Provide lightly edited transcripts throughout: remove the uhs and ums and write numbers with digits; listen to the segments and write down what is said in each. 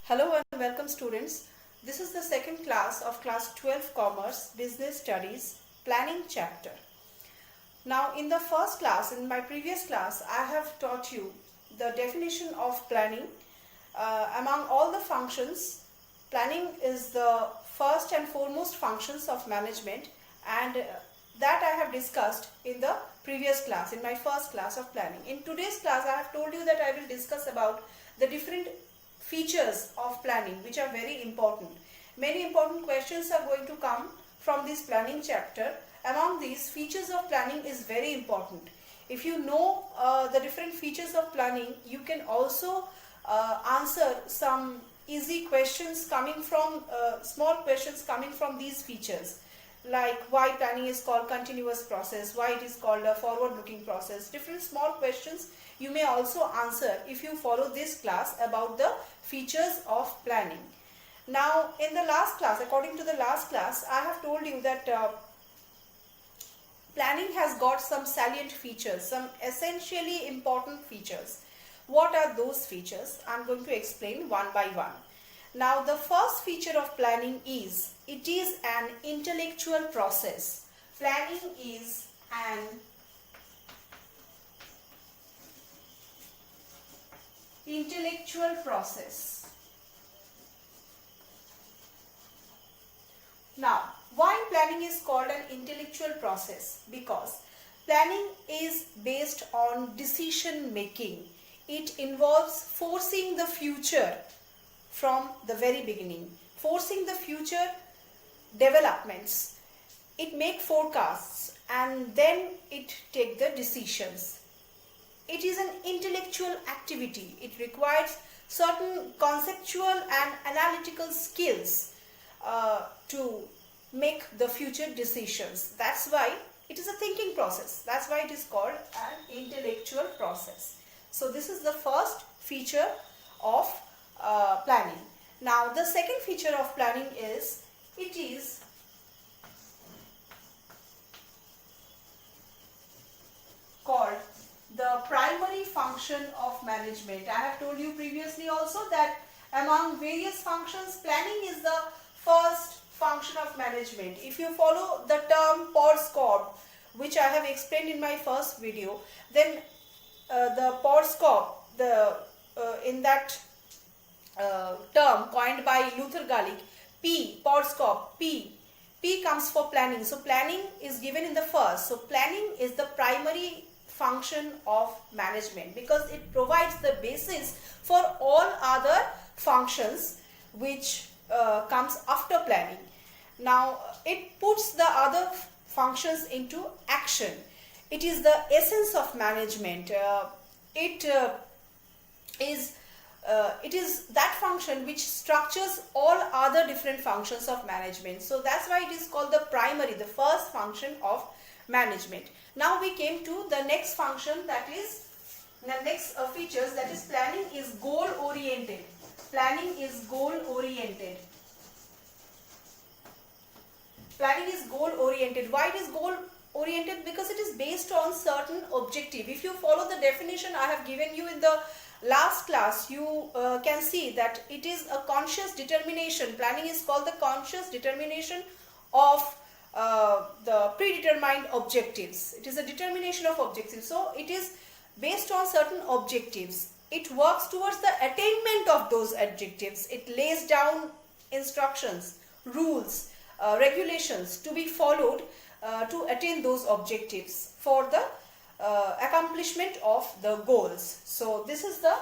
Hello and welcome students. This is the second class of class 12 Commerce Business Studies Planning chapter. Now in the first class, in my previous class, I have taught you the definition of planning. Among all the functions, planning is the first and foremost functions of management, and that I have discussed in the previous class, in my first class of planning. In today's class, I have told you that I will discuss about the different features of planning which are very important. Many important questions are going to come from this planning chapter. Among these, features of planning is very important. If you know the different features of planning, you can also answer some easy questions coming from small questions coming from these features, like why planning is called continuous process, why it is called a forward looking process. Different small questions you may also answer if you follow this class about the features of planning. Now in the last class, according to the last class, I have told you that planning has got some salient features, some essentially important features. What are those features? I am going to explain one by one. Now the first feature of planning is, it is an intellectual process. Planning is an intellectual process. Now, why planning is called an intellectual process? Because planning is based on decision making. It involves foreseeing the future from the very beginning, foreseeing the future developments. It makes forecasts and then it takes the decisions. It is an intellectual activity. It requires certain conceptual and analytical skills to make the future decisions. That's why it is a thinking process. That's why it is called an intellectual process. So this is the first feature of planning. Now the second feature of planning is, it is called the primary function of management. I have told you previously also that among various functions, planning is the first function of management. If you follow the term PORSCOP, which I have explained in my first video, then the PORSCOP, in that term coined by Luther Gallic, PORSCOP, P comes for planning. So planning is given in the first. So planning is the primary function of management because it provides the basis for all other functions which comes after planning. Now it puts the other functions into action. It is the essence of management. It is that function which structures all other different functions of management. So that's why it is called the primary, the first function of management. Now we came to the next function, that is the next features, that is planning is goal oriented. Planning is goal oriented. Planning is goal oriented. Why it is goal oriented? Because it is based on certain objective. If you follow the definition I have given you in the last class, you can see that it is a conscious determination. Planning is called the conscious determination of the predetermined objectives. It is a determination of objectives. So it is based on certain objectives. It works towards the attainment of those objectives. It lays down instructions, rules, regulations to be followed to attain those objectives for the accomplishment of the goals. So this is the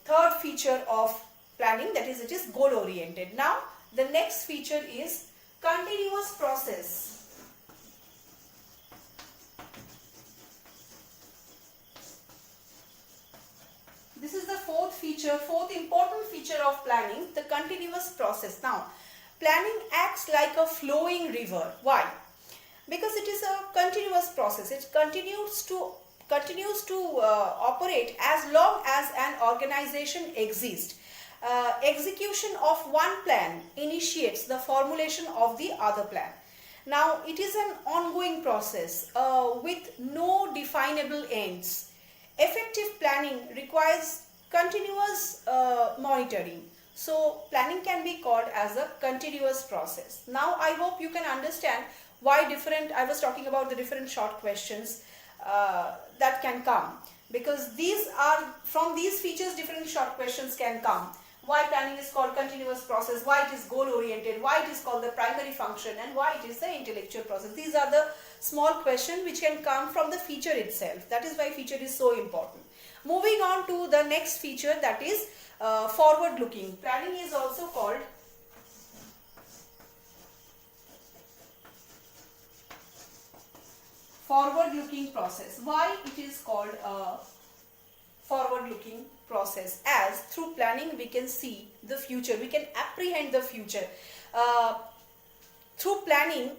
third feature of planning, that is, it is goal oriented. Now the next feature is continuous process. This is the fourth important feature of planning, the continuous process. Now planning acts like a flowing river. Why? Because it is a continuous process. It continues to operate as long as an organization exists. Execution of one plan initiates the formulation of the other plan. Now it is an ongoing process with no definable ends. Effective planning requires continuous monitoring. So planning can be called as a continuous process. Now I hope you can understand why I was talking about the different short questions that can come, because from these features different short questions can come. Why planning is called continuous process, why it is goal oriented, why it is called the primary function, and why it is the intellectual process. These are the small questions which can come from the feature itself. That is why feature is so important. Moving on to the next feature, that is forward looking. Planning is also called forward looking process. Why it is called a forward looking process? As through planning we can see the future, we can apprehend the future. Through planning,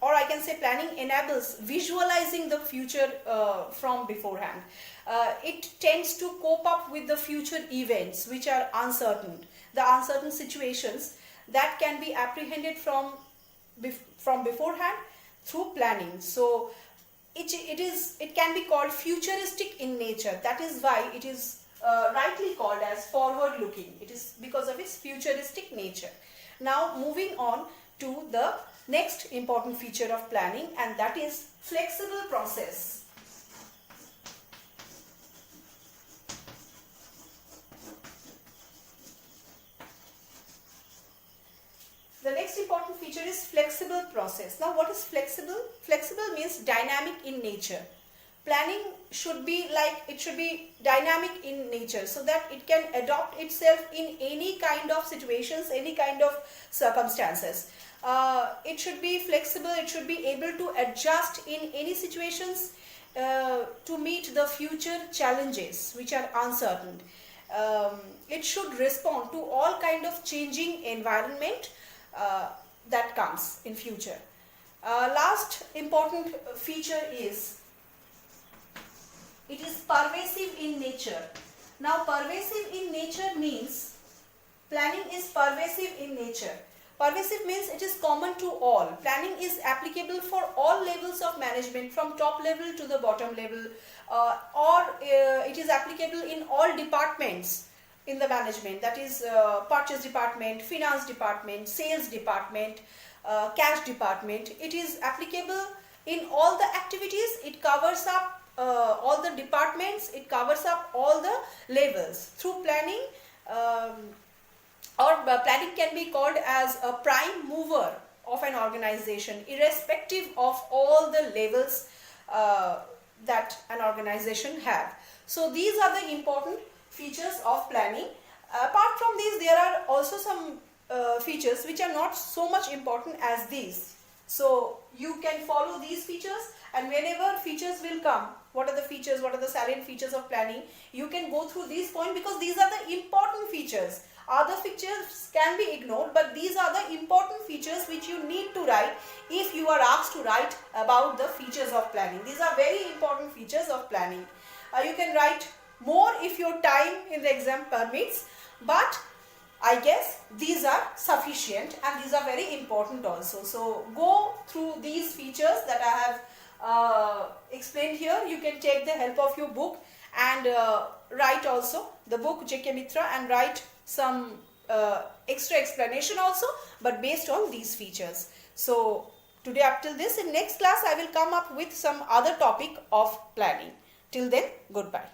or I can say planning enables visualizing the future from beforehand. It tends to cope up with the future events which are uncertain, the uncertain situations that can be apprehended from beforehand through planning. So it can be called futuristic in nature. That is why it is rightly called as forward looking. It is because of its futuristic nature. Now moving on to the next important feature of planning, and that is flexible process. The next important feature is flexible process. Now what is flexible? Flexible means dynamic in nature. Planning should be dynamic in nature, so that it can adopt itself in any kind of situations, any kind of circumstances. It should be flexible, it should be able to adjust in any situations to meet the future challenges which are uncertain. It should respond to all kind of changing environment that comes in future. Last important feature is it is pervasive in nature. Now pervasive in nature means planning is pervasive in nature. Pervasive means it is common to all. Planning is applicable for all levels of management, from top level to the bottom level, or it is applicable in all departments in the management, that is purchase department, finance department, sales department, cash department. It is applicable in all the activities. It covers up all the departments, it covers up all the levels. Through planning, planning can be called as a prime mover of an organization, irrespective of all the levels that an organization have. So these are the important features of planning. Apart from these, there are also some features which are not so much important as these. So you can follow these features, and whenever features will come, what are the features, what are the salient features of planning, you can go through these points, because these are the important features. Other features can be ignored, but these are the important features which you need to write if you are asked to write about the features of planning. These are very important features of planning. You can write more if your time in the exam permits, but I guess these are sufficient, and these are very important also. So go through these features that I have explained here. You can take the help of your book and write also the book J.K. Mitra, and write some extra explanation also, but based on these features. So today up till this, in next class I will come up with some other topic of planning. Till then, goodbye.